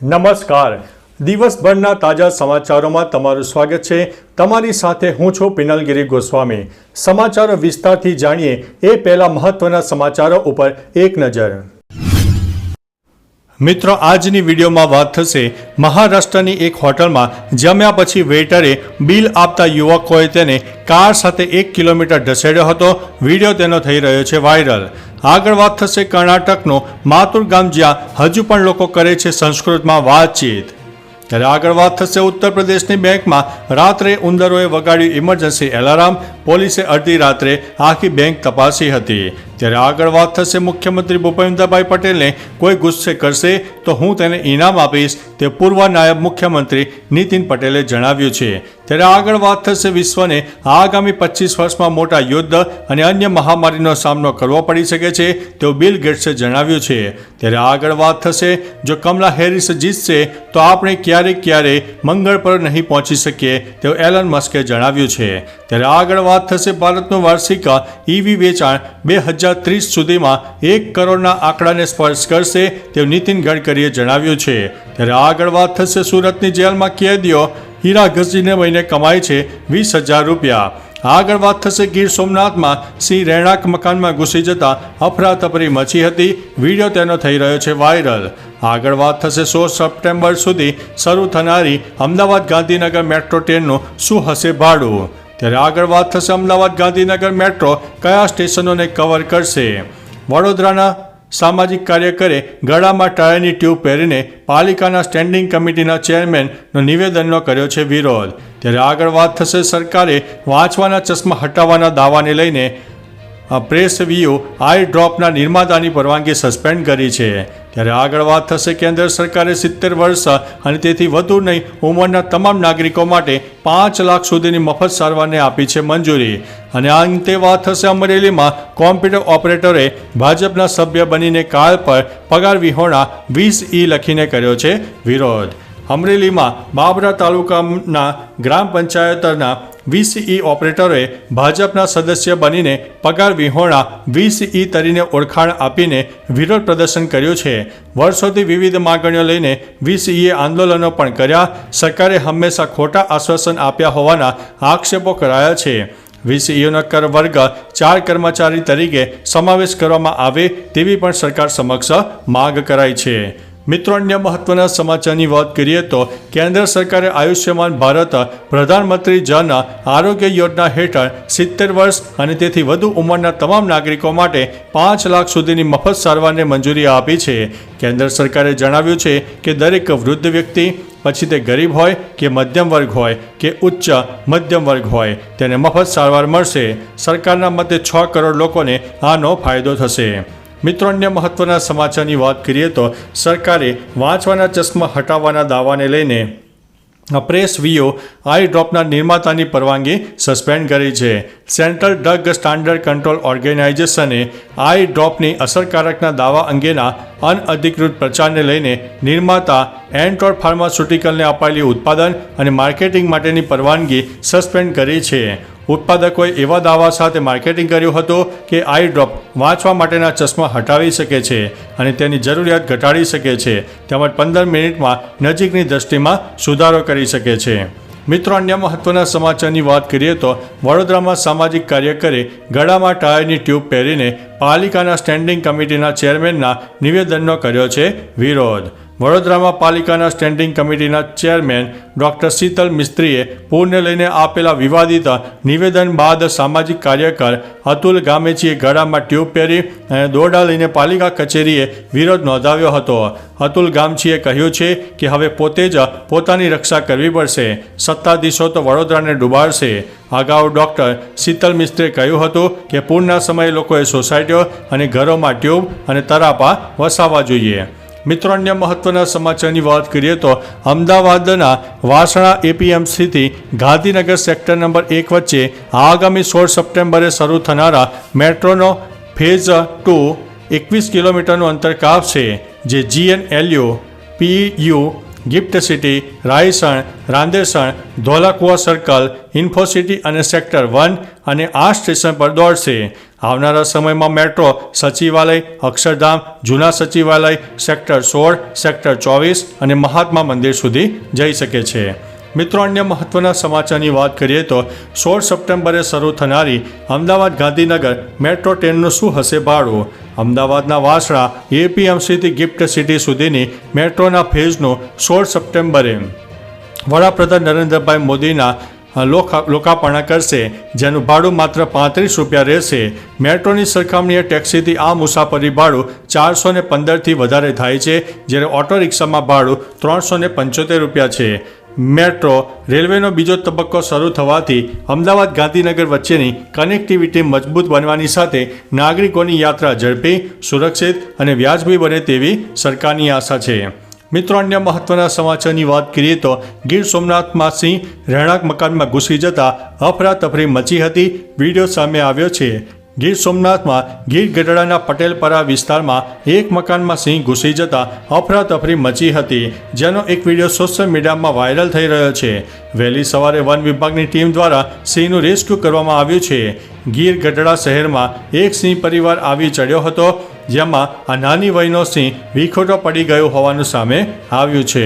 નમસ્કાર. દિવસભરના તાજા સમાચારોમાં તમારું સ્વાગત છે. તમારી સાથે હું છું પિનલગીરી ગોસ્વામી. સમાચારો વિસ્તારથી જાણીએ એ પહેલા મહત્વના સમાચારો ઉપર એક નજર. મિત્રો, આજની વિડીયોમાં વાત થશે મહારાષ્ટ્રની એક હોટલમાં જમ્યા પછી વેઇટરે બિલ આપતા યુવકોએ તેને કાર સાથે 1 કિલોમીટર ઢસેડ્યો હતો. વિડીયો તેનો થઈ રહ્યો છે વાયરલ. આગળ વાત થશે કર્ણાટકનું માતુર ગામ, જ્યાં હજુ પણ લોકો કરે છે સંસ્કૃતમાં વાતચીત. ત્યારે આગળ વાત થશે ઉત્તર પ્રદેશની બેંકમાં રાત્રે ઉંદરોએ વગાડ્યું ઇમરજન્સી એલાર્મ. પોલીસે અડધી રાત્રે આખી બેંક તપાસી હતી. ત્યારે આગળ વાત થશે મુખ્યમંત્રી ભૂપેન્દ્રભાઈ પટેલને કોઈ ગુસ્સે કરશે તો હું તેને ઇનામ આપીશ, તે પૂર્વ નાયબ મુખ્યમંત્રી નીતિન પટેલે જણાવ્યું છે. ત્યારે આગળ વાત થશે વિશ્વને આગામી 25 વર્ષમાં મોટા યુદ્ધ અને અન્ય મહામારીનો સામનો કરવો પડી શકે છે તેવું બિલ ગેટ્સે જણાવ્યું છે. ત્યારે આગળ વાત થશે જો કમલા હેરિસ જીતશે તો આપણે ક્યારેય મંગળ પર નહીં પહોંચી શકીએ તેવું એલન મસ્કે જણાવ્યું છે. ત્યારે આગળ વાત થશે ભારતનું વાર્ષિક ઈવી વેચાણ 2030 સુધીમાં 1 કરોડના આંકડાને સ્પર્શ કરશે તેવું નીતિન ગડકરીએ જણાવ્યું છે. ત્યારે આગળ વાત થશે સુરતની જેલમાં કેદીઓ હીરા ઘસીને મહિને કમાય છે 20,000 રૂપિયા. આગળ વાત થશે ગીર સોમનાથમાં સિંહ રહેણાંક મકાનમાં ઘૂસી જતા અફરાતફરી મચી હતી. વિડીયો તેનો થઈ રહ્યો છે વાયરલ. આગળ વાત થશે 16 સપ્ટેમ્બર સુધી શરૂ થનારી અમદાવાદ ગાંધીનગર મેટ્રો ટ્રેનનું શું હશે ભાડું. ત્યારે આગળ વાત થશે અમદાવાદ ગાંધીનગર મેટ્રો કયા સ્ટેશનોને કવર કરશે. વડોદરાના સામાજિક કાર્યકરે ગળામાં ટાયરની ટ્યુબ પહેરીને પાલિકાના સ્ટેન્ડિંગ કમિટીના ચેરમેનનો નિવેદનનો કર્યો છે વિરોધ. ત્યારે આગળ વાત થશે સરકારે વાંચવાના ચશ્મા હટાવવાના દાવાને લઈને પ્રેસ વ્યૂ આઈ ડ્રોપના નિર્માતાની પરવાનગી સસ્પેન્ડ કરી છે. ત્યારે આગળ વાત થશે કેન્દ્ર સરકારે 70 વર્ષ અને તેથી વધુ નહીં ઉંમરના તમામ નાગરિકો માટે 5 લાખ સુધીની મફત સારવારને આપી છે મંજૂરી. અને આ અંતે વાત થશે અમરેલીમાં કોમ્પ્યુટર ઓપરેટરે ભાજપના સભ્ય બનીને કાર પર પગાર વિહોણા 20E લખીને કર્યો છે વિરોધ. અમરેલીમાં બાબરા તાલુકાના ગ્રામ પંચાયતના 20E ઓપરેટરોએ ભાજપના સદસ્ય બનીને પગાર વિહોણા 20E તરીને ઓળખાણ આપીને વિરોધ પ્રદર્શન કર્યું છે. વર્ષોથી વિવિધ માંગણીઓ લઈને 20E આંદોલનો પણ કર્યા. સરકારે હંમેશા ખોટા આશ્વાસન આપ્યા હોવાના આક્ષેપો કરાયા છે. 20Eનો કર વર્ગ 4 કર્મચારી તરીકે સમાવેશ કરવામાં આવે તેવી પણ સરકાર સમક્ષ માંગ કરાઈ છે. મિત્રો, અન્ય મહત્વના સમાચારની વાત કરીએ તો કેન્દ્ર સરકારે આયુષ્યમાન ભારત પ્રધાનમંત્રી જન આરોગ્ય યોજના હેઠળ 70 વર્ષ અને તેથી વધુ ઉંમરના તમામ નાગરિકો માટે 5 લાખ સુધીની મફત સારવારને મંજૂરી આપી છે. કેન્દ્ર સરકારે જણાવ્યું છે કે દરેક વૃદ્ધ વ્યક્તિ, પછી તે ગરીબ હોય કે મધ્યમ વર્ગ હોય કે ઉચ્ચ મધ્યમ વર્ગ હોય, તેને મફત સારવાર મળશે. સરકારના મતે 6 કરોડ લોકોને આનો ફાયદો થશે. મિત્રો, અન્ય મહત્વના સમાચારની વાત કરીએ તો સરકારે વાંચવાના ચશ્મા હટાવવાના દાવાને લઈને પ્રેસ વ્યૂ આઈ ડ્રોપના નિર્માતાની પરવાનગી સસ્પેન્ડ કરી છે. સેન્ટ્રલ ડ્રગ સ્ટાન્ડર્ડ કંટ્રોલ ઓર્ગેનાઇઝેશને આઈ ડ્રોપની અસરકારકના દાવા અંગેના અનઅધિકૃત પ્રચારને લઈને નિર્માતા એન્ટોર ફાર્માસ્યુટિકલને અપાયેલી ઉત્પાદન અને માર્કેટિંગ માટેની પરવાનગી સસ્પેન્ડ કરી છે. ઉત્પાદકોએ એવા દાવા સાથે માર્કેટિંગ કર્યું હતું કે આઈ ડ્રોપ વાંચવા માટેના ચશ્મા હટાવી શકે છે અને તેની જરૂરિયાત ઘટાડી શકે છે, તેમજ 15 મિનિટમાં નજીકની દ્રષ્ટિમાં સુધારો કરી શકે છે. મિત્રો, અન્ય મહત્વના સમાચારની વાત કરીએ તો વડોદરામાં સામાજિક કાર્યકરે ગળામાં ટાયરની ટ્યુબ પહેરીને પાલિકાના સ્ટેન્ડિંગ કમિટીના ચેરમેનના નિવેદનનો કર્યો છે વિરોધ. વડોદરામાં પાલિકાના સ્ટેન્ડિંગ કમિટીના ચેરમેન ડૉક્ટર શીતલ મિસ્ત્રીએ પૂરને લઈને આપેલા વિવાદિત નિવેદન બાદ સામાજિક કાર્યકર અતુલ ગામેચીએ ગળામાં ટ્યુબ પહેરી અને દોરડા લઈને પાલિકા કચેરીએ વિરોધ નોંધાવ્યો હતો. અતુલ ગામચીએ કહ્યું છે કે હવે પોતે જ પોતાની રક્ષા કરવી પડશે. સત્તાધીશો તો વડોદરાને ડૂબાડશે. અગાઉ ડૉક્ટર શીતલ મિસ્ત્રીએ કહ્યું હતું કે પૂરના સમયે લોકોએ સોસાયટીઓ અને ઘરોમાં ટ્યુબ અને તરાપા વસાવવા જોઈએ. મિત્રો, અન્ય મહત્વના સમાચારની વાત કરીએ તો અમદાવાદના વાસણા એપીએમસીથી ગાંધીનગર સેક્ટર નંબર 1 વચ્ચે આગામી 16 સપ્ટેમ્બરે શરૂ થનારા મેટ્રોનો ફેઝ 2 21 કિલોમીટરનું અંતર કાપશે, જે GNLU, PU, gift city, Raysan, Randesan, Dholakuva circle, Infocity અને સેક્ટર 1 અને 8 સ્ટેશન પર દોડશે. આવનારા સમયમાં મેટ્રો સચિવાલય, અક્ષરધામ, જૂના સચિવાલય, સેક્ટર 16, સેક્ટર 24 અને મહાત્મા મંદિર સુધી જઈ શકે છે. મિત્રો, અન્ય મહત્વના સમાચારની વાત કરીએ તો 16 સપ્ટેમ્બરે શરૂ થનારી અમદાવાદ ગાંધીનગર મેટ્રો ટ્રેનનું શું હશે ભાડું? અમદાવાદના વાસણા એપીએમસીથી ગિફ્ટ સિટી સુધીની મેટ્રોના ફેઝનું 16 સપ્ટેમ્બરે વડાપ્રધાન નરેન્દ્રભાઈ મોદીના લોકાર્પણ કરશે, જેનું ભાડું માત્ર 35 રૂપિયા રહેશે. મેટ્રોની સરખામણીએ ટેક્સીથી આ મુસાફરી ભાડું 415થી વધારે થાય છે, જ્યારે ઓટો રિક્ષામાં ભાડું 375 રૂપિયા છે. મેટ્રો રેલવેનો બીજો તબક્કો શરૂ થવાથી અમદાવાદ ગાંધીનગર વચ્ચેની કનેક્ટિવિટી મજબૂત બનવાની સાથે નાગરિકોની યાત્રા ઝડપી, સુરક્ષિત અને વ્યાજબી બને તેવી સરકારની આશા છે. મિત્રો, અન્ય મહત્વના સમાચારની વાત કરીએ તો ગીર સોમનાથમાં સિંહ રહેણાંક મકાનમાં ઘૂસી જતા અફરાતફરી મચી હતી. વિડીયો સામે આવ્યો છે. ગીર સોમનાથમાં ગીર ગઢડાના પટેલપરા વિસ્તારમાં એક મકાનમાં સિંહ ઘૂસી જતા અફરાતફરી મચી હતી, જેનો એક વિડીયો સોશિયલ મીડિયામાં વાયરલ થઈ રહ્યો છે. વહેલી સવારે વન વિભાગની ટીમ દ્વારા સિંહનું રેસ્ક્યુ કરવામાં આવ્યું છે. ગીર ગઢડા શહેરમાં એક સિંહ પરિવાર આવી ચડ્યો હતો, જેમાં આ નાની વયનો સિંહ વિખોટો પડી ગયો હોવાનું સામે આવ્યું છે.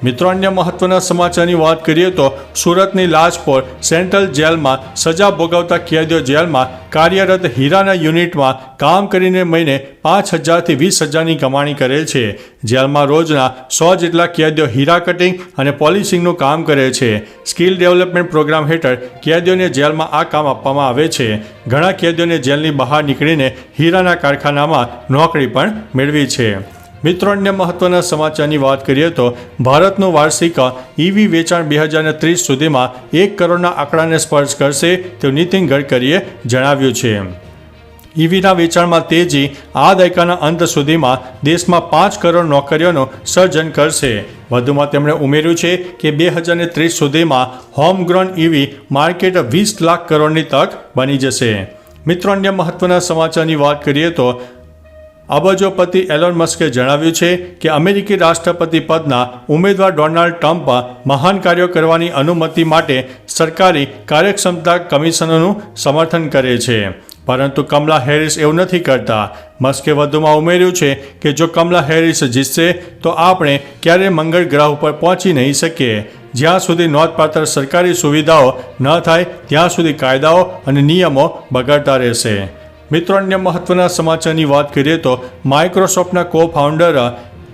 મિત્રો, અન્ય મહત્વના સમાચારની વાત કરીએ તો સુરતની લાજપોર સેન્ટ્રલ જેલમાં સજા ભોગવતા કેદીઓ જેલમાં કાર્યરત હીરાના યુનિટમાં કામ કરીને મહિને 5,000થી 20,000ની કમાણી કરેલ છે. જેલમાં રોજના 100 જેટલા કેદીઓ હીરા કટિંગ અને પોલિશિંગનું કામ કરે છે. સ્કિલ ડેવલપમેન્ટ પ્રોગ્રામ હેઠળ કેદીઓને જેલમાં આ કામ આપવામાં આવે છે. ઘણા કેદીઓને જેલની બહાર નીકળીને હીરાના કારખાનામાં નોકરી પણ મેળવી છે. મિત્રો, અન્ય મહત્વના સમાચારની વાત કરીએ તો ભારતનું વાર્ષિક ઈવી વેચાણ 2030 સુધીમાં 1 કરોડના આંકડાને સ્પર્શ કરશે તેવું નીતિન ગડકરીએ જણાવ્યું છે. ઈવીના વેચાણમાં તેજી આ દાયકાના અંત સુધીમાં દેશમાં 5 કરોડ નોકરીઓનું સર્જન કરશે. વધુમાં તેમણે ઉમેર્યું છે કે 2030 સુધીમાં હોમગ્રોન ઈવી માર્કેટ 20 લાખ કરોડની તક બની જશે. મિત્રો, અન્ય મહત્વના સમાચારની વાત કરીએ તો અબજોપતિ એલોન મસ્કે જણાવ્યું છે કે અમેરિકી રાષ્ટ્રપતિ પદના ઉમેદવાર ડોનાલ્ડ ટ્રમ્પ મહાન કાર્યો કરવાની અનુમતિ માટે સરકારી કાર્યક્ષમતા કમિશનનું સમર્થન કરે છે, પરંતુ કમલા હેરિસ એવું નથી કરતા. મસ્કે વધુમાં ઉમેર્યું છે કે જો કમલા હેરિસ જીતશે તો આપણે ક્યારેય મંગળ ગ્રહ ઉપર પહોંચી નહીં શકીએ. જ્યાં સુધી નોંધપાત્ર સરકારી સુવિધાઓ ન થાય ત્યાં સુધી કાયદાઓ અને નિયમો બગડતા રહેશે. મિત્રો, અન્ય મહત્વના સમાચારની વાત કરીએ તો માઇક્રોસોફ્ટના કો ફાઉન્ડર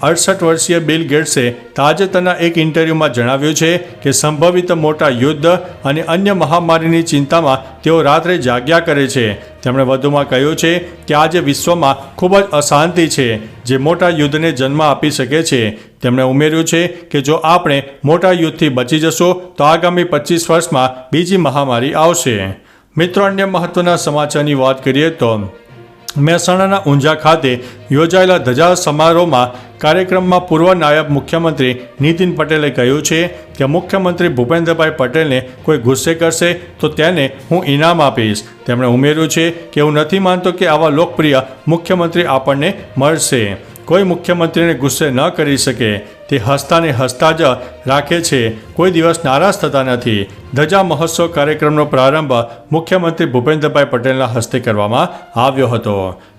68 વર્ષીય બિલ ગેટ્સે તાજેતરના એક ઇન્ટરવ્યૂમાં જણાવ્યું છે કે સંભવિત મોટા યુદ્ધ અને અન્ય મહામારીની ચિંતામાં તેઓ રાત્રે જાગ્યા કરે છે. તેમણે વધુમાં કહ્યું છે કે આજે વિશ્વમાં ખૂબ જ અશાંતિ છે, જે મોટા યુદ્ધને જન્મ આપી શકે છે. તેમણે ઉમેર્યું છે કે જો આપણે મોટા યુદ્ધથી બચી જશું તો આગામી 25 વર્ષમાં બીજી મહામારી આવશે. મિત્રો, અન્ય મહત્વના સમાચારની વાત કરીએ તો મહેસાણાના ઊંઝા ખાતે યોજાયેલા ધજા સમારોહમાં કાર્યક્રમમાં પૂર્વ નાયબ મુખ્યમંત્રી નીતિન પટેલે કહ્યું છે કે મુખ્યમંત્રી ભૂપેન્દ્રભાઈ પટેલને કોઈ ગુસ્સે કરશે તો તેને હું ઇનામ આપીશ. તેમણે ઉમેર્યું છે કે હું નથી માનતો કે આવા લોકપ્રિય મુખ્યમંત્રી આપણને મળશે. કોઈ મુખ્યમંત્રીને ગુસ્સે ન કરી શકે. તે હસતાને હસતા જ રાખે છે, કોઈ દિવસ નારાજ થતા નથી. ધજા મહોત્સવ કાર્યક્રમનો પ્રારંભ મુખ્યમંત્રી ભૂપેન્દ્રભાઈ પટેલના હસ્તે કરવામાં આવ્યો હતો.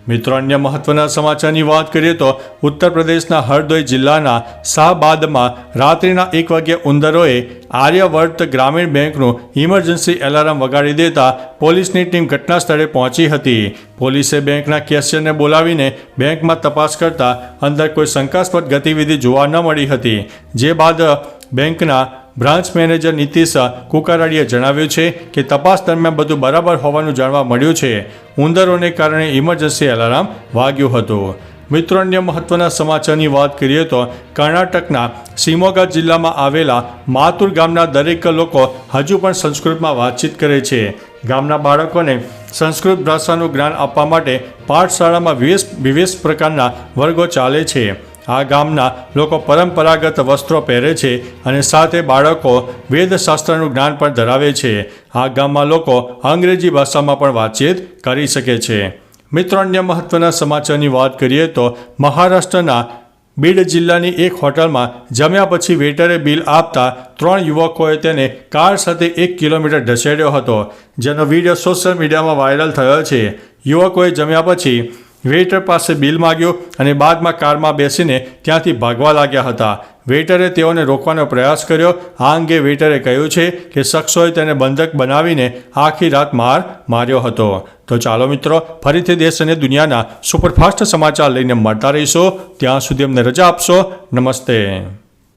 મિત્રો, અન્ય મહત્વના સમાચારની વાત કરીએ તો ઉત્તર પ્રદેશના હરદોઈ જિલ્લાના શાહબાદમાં રાત્રિના 1 વાગ્યે ઉંદરોએ આર્યવર્ત ગ્રામીણ બેંકનું ઇમરજન્સી એલાર્મ વગાડી દેતા પોલીસની ટીમ ઘટના સ્થળે પહોંચી હતી. પોલીસે બેંકના કેશિયરને બોલાવીને બેંકમાં તપાસ કરતા અંદર કોઈ શંકાસ્પદ ગતિવિધિ જોવા ન મળી હતી. જે બાદ બેંકના બ્રાન્ચ મેનેજર નીતિશ કુકારાડીએ જણાવ્યું છે કે તપાસ દરમિયાન બધું બરાબર હોવાનું જાણવા મળ્યું છે. ઉંદરોને કારણે ઇમરજન્સી એલાર્મ વાગ્યું હતું. મિત્રો, અન્ય મહત્વના સમાચારની વાત કરીએ તો કર્ણાટકના શિમોગા જિલ્લામાં આવેલા માતુર ગામના દરેક લોકો હજુ પણ સંસ્કૃતમાં વાતચીત કરે છે. ગામના બાળકોને સંસ્કૃત ભાષાનું જ્ઞાન આપવા માટે પાઠશાળામાં વિવિધ પ્રકારના વર્ગો ચાલે છે. આ ગામના લોકો પરંપરાગત વસ્ત્રો પહેરે છે અને સાથે બાળકો વેદશાસ્ત્રનું જ્ઞાન પણ ધરાવે છે. આ ગામમાં લોકો અંગ્રેજી ભાષામાં પણ વાતચીત કરી શકે છે. મિત્રો, અન્ય મહત્વના સમાચારની વાત કરીએ તો મહારાષ્ટ્રના બીડ જિલ્લાની એક હોટલમાં જમ્યા પછી વેઇટરે બિલ આપતા 3 યુવકોએ તેને કાર સાથે 1 કિલોમીટર ઢસેડ્યો હતો, જેનો વિડીયો સોશિયલ મીડિયામાં વાયરલ થયો છે. યુવકોએ જમ્યા પછી વેઇટર પાસે બિલ માગ્યું અને બાદમાં કારમાં બેસીને ત્યાંથી ભાગવા લાગ્યા હતા. વેઇટરે તેઓને રોકવાનો પ્રયાસ કર્યો. આ અંગે વેઇટરે કહ્યું છે કે શખ્સોએ તેને બંધક બનાવીને આખી રાત માર માર્યો હતો. તો ચાલો મિત્રો, ફરીથી દેશ અને દુનિયાના સુપરફાસ્ટ સમાચાર લઈને મળતા રહીશું. ત્યાં સુધી અમને રજા આપશો. નમસ્તે.